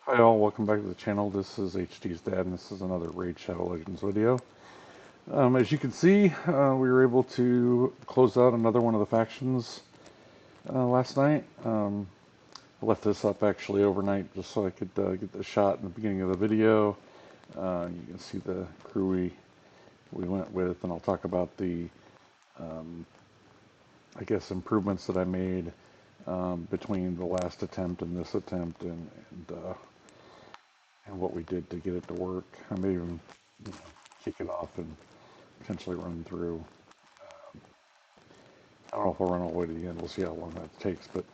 Hi all, welcome back to the channel. This is HD's dad and this is another Raid Shadow Legends video. As you can see, we were able to close out another one of the factions last night. I left this up actually overnight just so I could get the shot in the beginning of the video. You can see the crew we went with, and I'll talk about the, I guess, improvements that I made between the last attempt and this attempt, and what we did to get it to work. I may even kick it off and potentially run through. I don't know if I'll run all the way to the end. We'll see how long that takes, but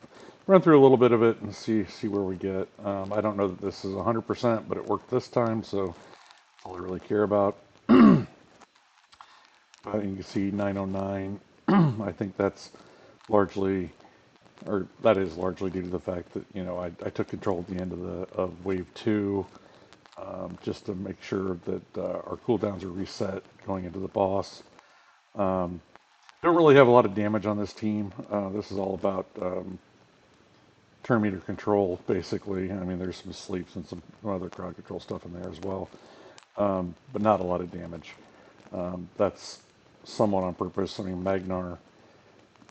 run through a little bit of it and see where we get. I don't know that this is 100%, but it worked this time, so that's all I really care about. But you can see 909. I think that's largely, or that is largely due to the fact that I took control at the end of wave two. Just to make sure that our cooldowns are reset going into the boss. Don't really have a lot of damage on this team. This is all about turn meter control, basically. I mean, there's some sleeps and some other crowd control stuff in there as well, but not a lot of damage. That's somewhat on purpose. I mean, Magnar,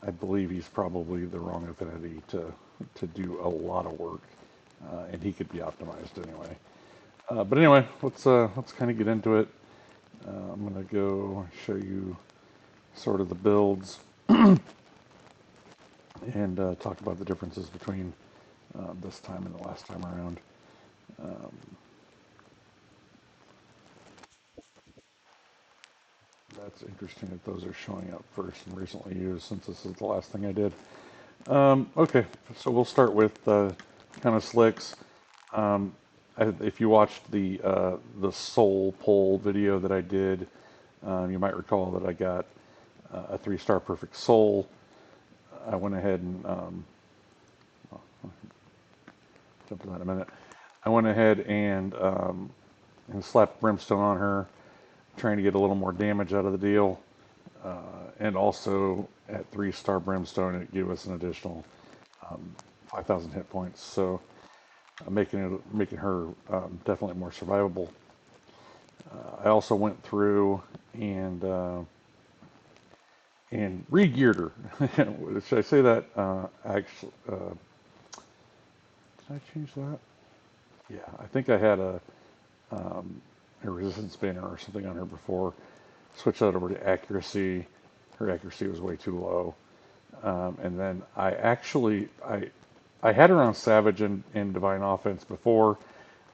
I believe he's probably the wrong affinity to do a lot of work, and he could be optimized anyway. But anyway, let's kind of get into it. I'm gonna go show you sort of the builds and talk about the differences between this time and the last time around. Um, that's interesting that those are showing up first and recently used, since this is the last thing I did. Okay, so we'll start with kind of slicks. Um, if you watched the soul poll video that I did, you might recall that I got a 3-star perfect soul. I went ahead and I'll jump to that in a minute. I went ahead and slapped brimstone on her, trying to get a little more damage out of the deal. And also at 3-star brimstone, it gave us an additional 5,000 hit points. So making her definitely more survivable. I also went through and re-geared her. Should I say that? Actually, did I change that? Yeah, I think I had a resistance banner or something on her before. Switched that over to accuracy. Her accuracy was way too low. And then I had her on Savage and Divine Offense before.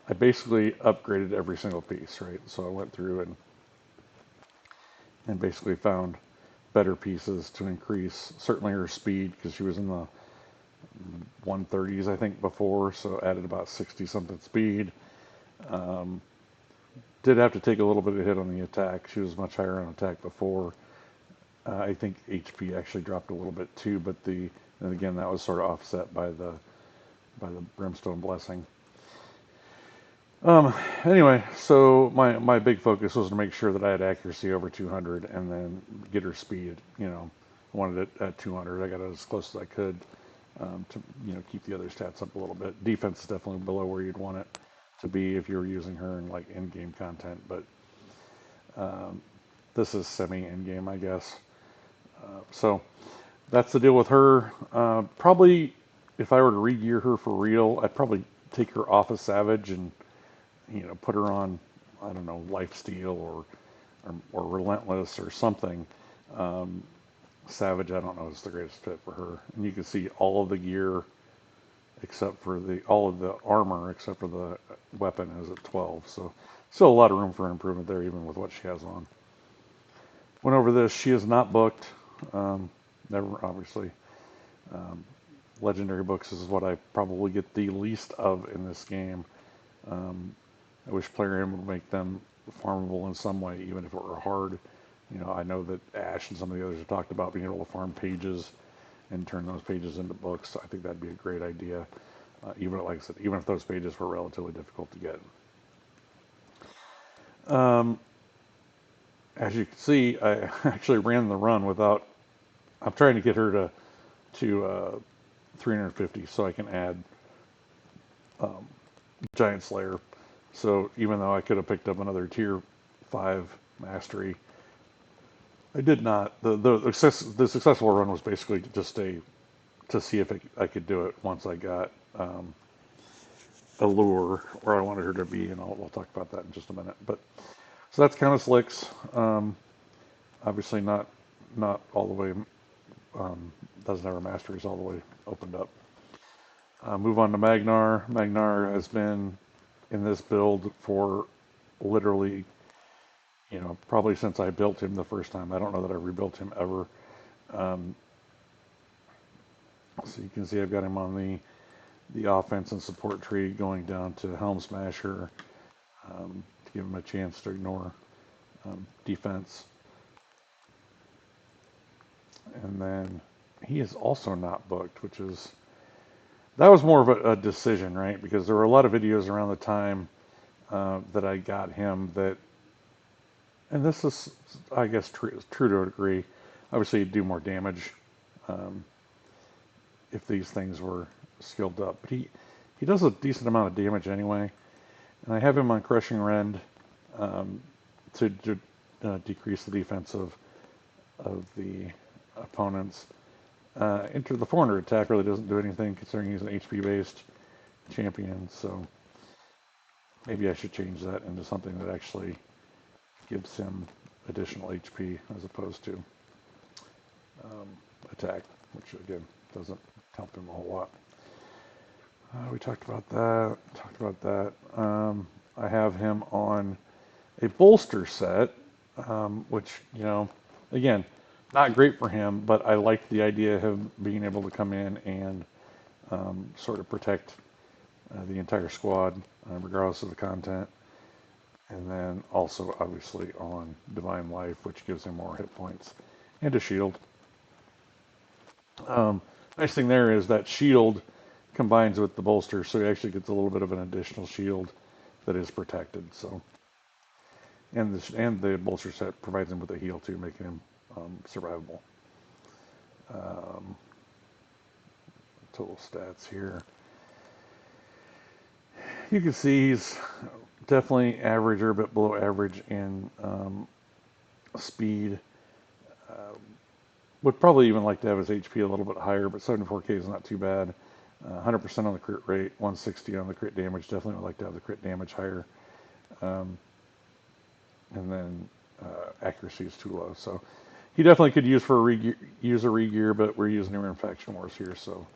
I basically upgraded every single piece, right? So I went through and basically found better pieces to increase certainly her speed, because she was in the 130s I think before, so added about 60 something speed. Um, did have to take a little bit of hit on the attack. She was much higher on attack before. I think HP actually dropped a little bit too, but and again, that was sort of offset by the brimstone blessing. Anyway, so my big focus was to make sure that I had accuracy over 200 and then get her speed. I wanted it at 200. I got it as close as I could to keep the other stats up a little bit. Defense is definitely below where you'd want it to be if you were using her in like in-game content, but this is semi-in-game, I guess. So that's the deal with her. Probably, if I were to re-gear her for real, I'd probably take her off of Savage and put her on, I don't know, Lifesteal or Relentless or something. Savage, I don't know, is the greatest fit for her. And you can see all of the gear except for all of the armor except for the weapon is at 12. So still a lot of room for improvement there, even with what she has on. Went over this. She is not booked. Never, obviously. Legendary books is what I probably get the least of in this game. I wish Player M would make them farmable in some way, even if it were hard. I know that Ash and some of the others have talked about being able to farm pages and turn those pages into books. I think that'd be a great idea. Even like I said, even if those pages were relatively difficult to get. As you can see, I actually ran the run without. I'm trying to get her to 350 so I can add Giant Slayer. So even though I could have picked up another tier 5 mastery, I did not. The successful run was basically just to see if I could do it once I got a lure where I wanted her to be, and we'll talk about that in just a minute. But so that's kind of Slicks. Obviously not all the way. Doesn't have her masteries all the way opened up. Move on to Magnar. Magnar has been in this build for literally, probably since I built him the first time. I don't know that I rebuilt him ever. Um, so you can see I've got him on the offense and support tree going down to Helm Smasher to give him a chance to ignore defense. And then he is also not booked, that was more of a decision, right? Because there were a lot of videos around the time that I got him and this is, I guess, true to a degree. Obviously, you'd do more damage um, if these things were skilled up. But he does a decent amount of damage anyway. And I have him on Crushing Rend um, to decrease the defense of the opponents. Enter the 400 attack really doesn't do anything considering he's an HP-based champion. So maybe I should change that into something that actually gives him additional HP as opposed to attack, which again doesn't help him a whole lot. We talked about that. I have him on a bolster set, which, again, not great for him, but I like the idea of him being able to come in and sort of protect the entire squad, regardless of the content. And then also, obviously, on Divine Life, which gives him more hit points and a shield. Nice thing there is that shield combines with the bolster, so he actually gets a little bit of an additional shield that is protected. So, and the bolster set provides him with a heal too, making him survivable. Total stats here. You can see he's definitely average or a bit below average in speed. Would probably even like to have his HP a little bit higher, but 74k is not too bad. 100% on the crit rate, 160 on the crit damage. Definitely would like to have the crit damage higher. And then accuracy is too low. So he definitely could use for use a regear, but we're using him in Faction Wars here, so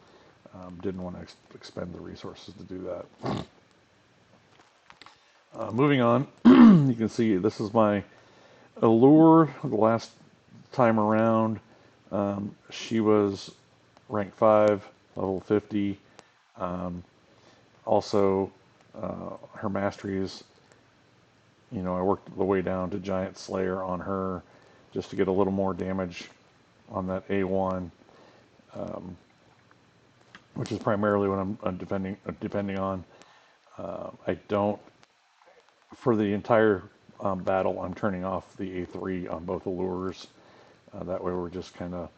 didn't want to expend the resources to do that. Moving on, you can see this is my Allure the last time around. She was rank 5, level 50. Also, her masteries, I worked the way down to Giant Slayer on her just to get a little more damage on that A1, which is primarily what I'm depending on. I don't, for the entire battle, I'm turning off the A3 on both allures. That way we're just kind of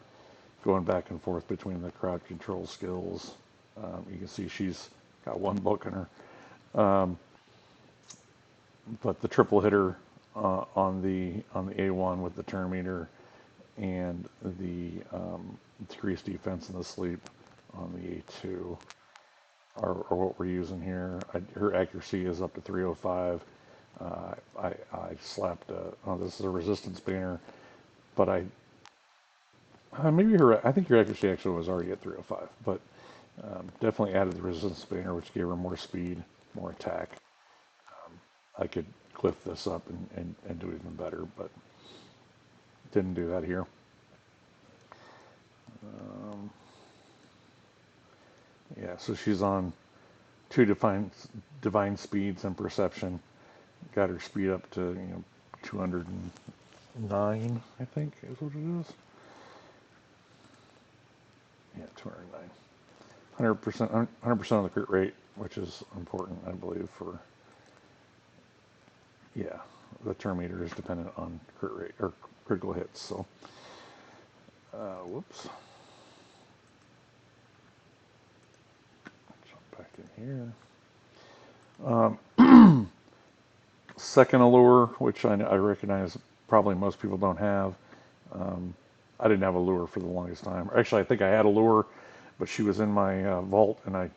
going back and forth between the crowd control skills. You can see she's got one book in her. But the triple hitter on the A1 with the turn meter and the decreased defense and the sleep on the A2 are what we're using here. Her accuracy is up to 305. I slapped this is a resistance banner, but I think your accuracy actually was already at 305, but definitely added the resistance banner, which gave her more speed, more attack. I could cliff this up and do even better, but didn't do that here. Yeah, so she's on 2 divine speeds and perception. Got her speed up to 209, I think is what it is. Yeah, 209. 100% of the crit rate, which is important, I believe, for the turn meter is dependent on crit rate or critical hits. So, whoops. Jump back in here. Second allure, which I recognize probably most people don't have. Um, I didn't have a lure for the longest time. Actually, I think I had a lure, but she was in my vault, and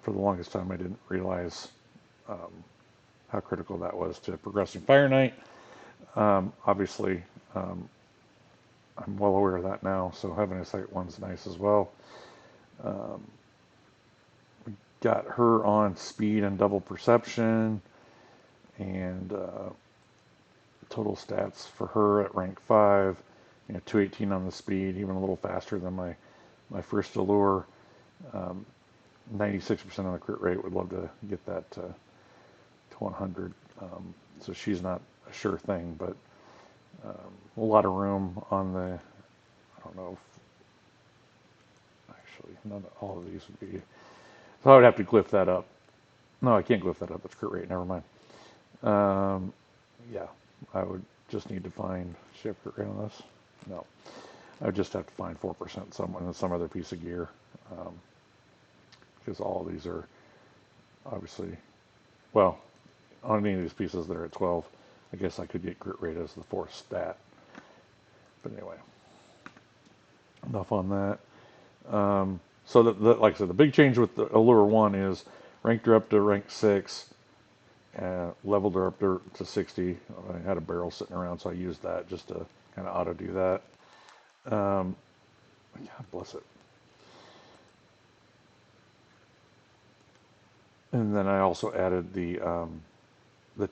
for the longest time, I didn't realize um, how critical that was to progressing Fire Knight. Obviously, um, I'm well aware of that now, so having a second one's nice as well. Um, got her on speed and double perception, and total stats for her at rank 5, 218 on the speed, even a little faster than my first allure. 96% on the crit rate. Would love to get that to 100. So she's not a sure thing, but a lot of room on the. I don't know if actually none all of these would be. So I would have to glyph that up. No, I can't glyph that up. That's crit rate. Never mind. Um, yeah, I would just need to find shift crit rate on this. No, I would just have to find 4% someone in some other piece of gear, because all of these are obviously well on any of these pieces that are at 12. I guess I could get crit rate as the fourth stat. But anyway, enough on that. So like I said, the big change with the Allure 1 is ranked her up to rank 6, leveled her up to 60. I had a barrel sitting around, so I used that just to kind of auto do that. God bless it. And then I also added the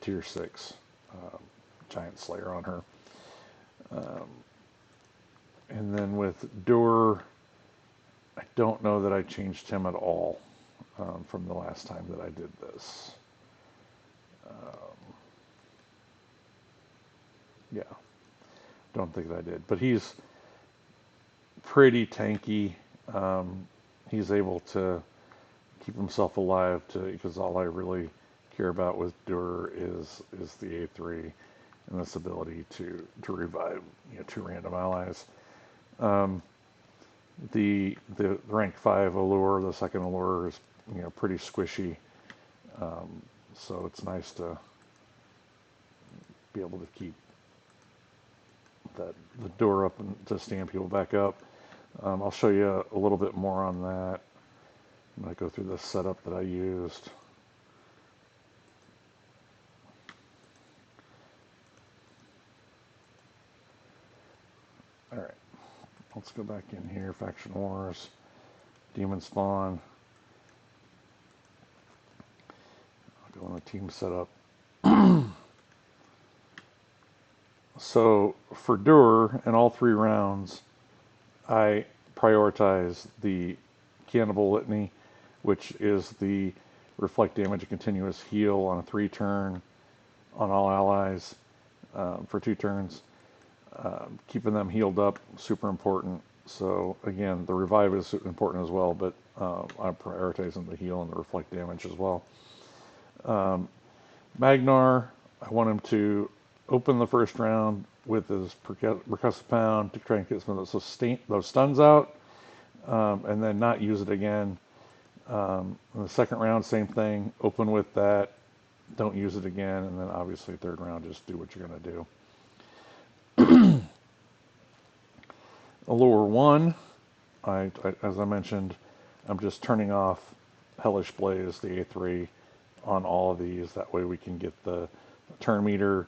tier 6 um, Giant Slayer on her. And then with Dur, I don't know that I changed him at all from the last time that I did this. Yeah, don't think that I did. But he's pretty tanky. He's able to keep himself alive because all I really care about with Dur is the A3 and this ability to revive 2 random allies. Um, the rank 5 allure, the second allure is pretty squishy, so it's nice to be able to keep the door up and to stand people back up. I'll show you a little bit more on that when I go through the setup that I used. All right, let's go back in here. Faction Wars, Demonspawn. I'll go on the team setup. So for Dur, in all 3 rounds, I prioritize the Cannibal Litany, which is the reflect damage and continuous heal on a 3-turn on all allies for 2 turns. Keeping them healed up, super important. So again, the revive is important as well, but I'm prioritizing the heal and the reflect damage as well. Magnar, I want him to open the first round with his percussive pound to try and get some of those stuns out, and then not use it again. In the second round, same thing. Open with that, don't use it again, and then obviously third round, just do what you're going to do. Allure 1, as I mentioned, I'm just turning off Hellish Blaze, the A3, on all of these. That way we can get the turn meter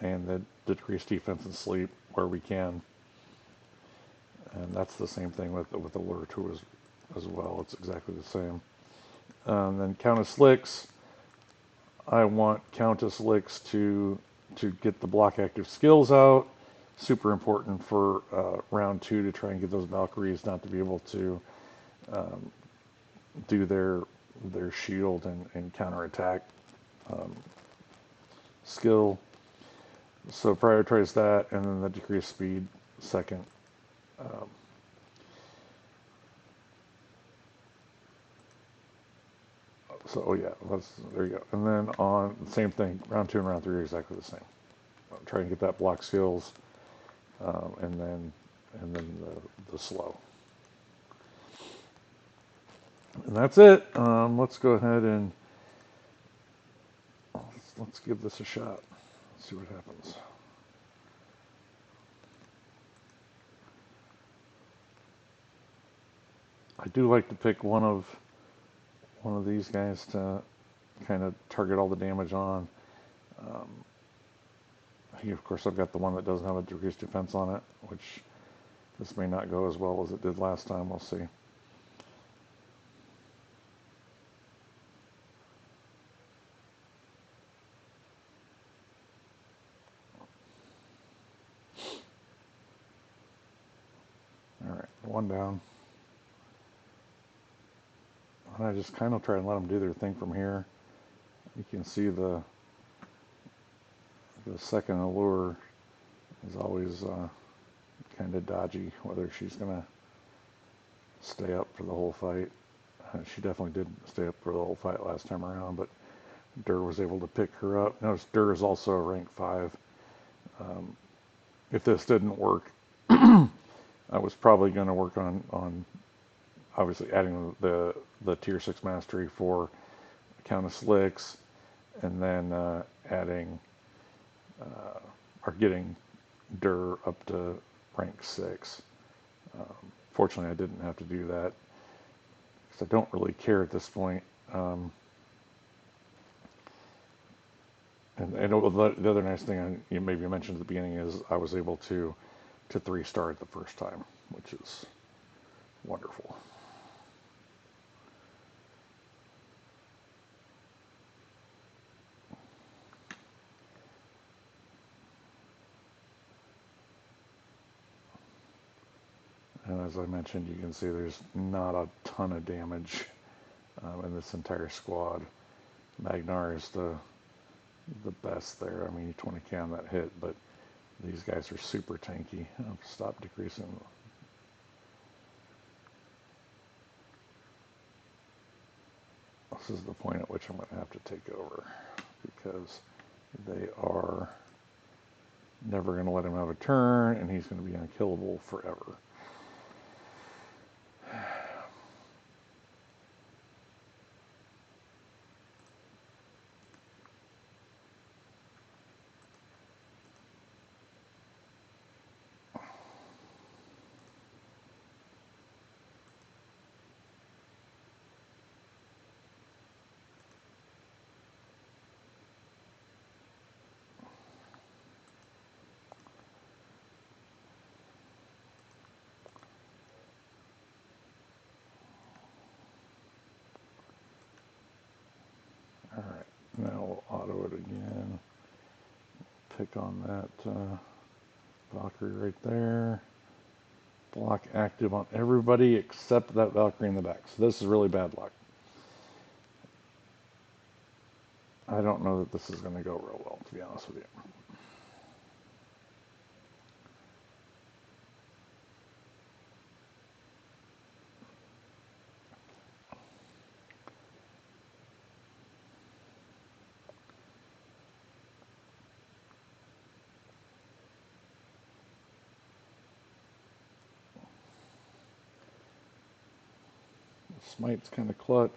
and the decreased defense and sleep where we can. And that's the same thing with Allure 2 as well. It's exactly the same. Then Countess Licks. I want Countess Licks to get the block active skills out. Super important for round 2 to try and get those Valkyries not to be able to do their shield and counterattack skill. So prioritize that, and then the decreased speed second. So yeah, there you go. And then on the same thing, round 2 and round 3 are exactly the same. Try and get that block skills, and then the slow. And that's it. Let's go ahead and let's give this a shot. See what happens. I do like to pick one of these guys to kind of target all the damage on. Um, of course, I've got the one that doesn't have a decreased defense on it, which this may not go as well as it did last time. We'll see. All right, one down. And I just kind of try and let them do their thing from here. You can see the second allure is always kind of dodgy, whether she's going to stay up for the whole fight. She definitely did stay up for the whole fight last time around, but Durr was able to pick her up. Notice Durr is also a rank 5. If this didn't work, I was probably going to work on obviously adding the tier 6 mastery for Countess Slicks, and then adding or getting Durr up to rank 6. Fortunately, I didn't have to do that because I don't really care at this point. And the other nice thing you maybe mentioned at the beginning is I was able to 3-star it the first time, which is wonderful. And as I mentioned, you can see there's not a ton of damage in this entire squad. Magnar is the best there. I mean, 20k on that hit, but these guys are super tanky. I'll stop decreasing. This is the point at which I'm going to have to take over because they are never going to let him have a turn, and he's going to be unkillable forever. All right, now we'll auto it again. Pick on that Valkyrie right there. Block active on everybody except that Valkyrie in the back. So this is really bad luck. I don't know that this is going to go real well, to be honest with you. Smite's kind of clutch.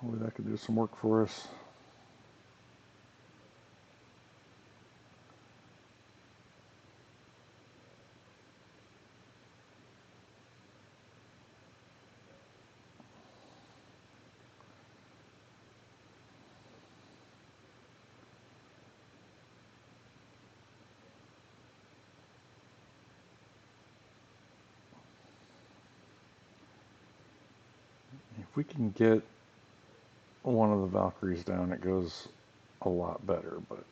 Hopefully that could do some work for us. If we can get one of the Valkyries down, it goes a lot better, but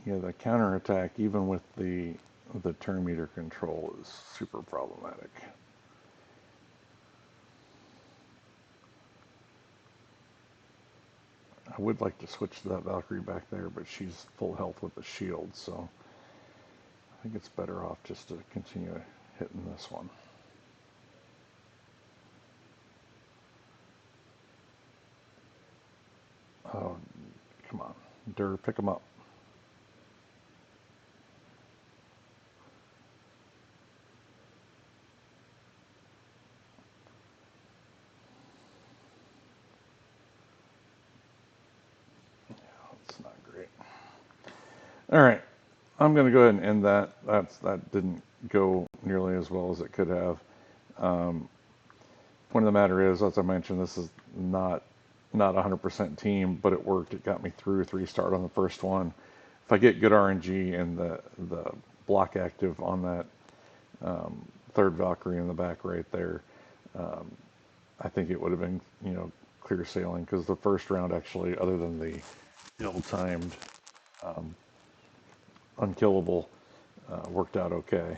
yeah, the counterattack, even with the turn meter control, is super problematic. I would like to switch to that Valkyrie back there, but she's full health with the shield, so I think it's better off just to continue hitting this one. Oh, come on. hunt or pick them up. That's not great. All right, I'm going to go ahead and end that. That didn't go nearly as well as it could have. Um, Point of the matter is, as I mentioned, this is not 100% team, but it worked. It got me through 3-star on the first one. If I get good RNG and the block active on that third Valkyrie in the back right there, um, I think it would have been, clear sailing, because the first round actually, other than the ill-timed unkillable, worked out okay.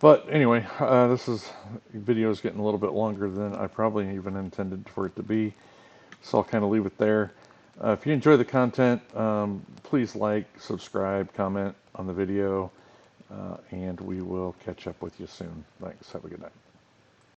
But anyway, video is getting a little bit longer than I probably even intended for it to be, so I'll kind of leave it there. If you enjoy the content, please like, subscribe, comment on the video, and we will catch up with you soon. Thanks. Have a good night.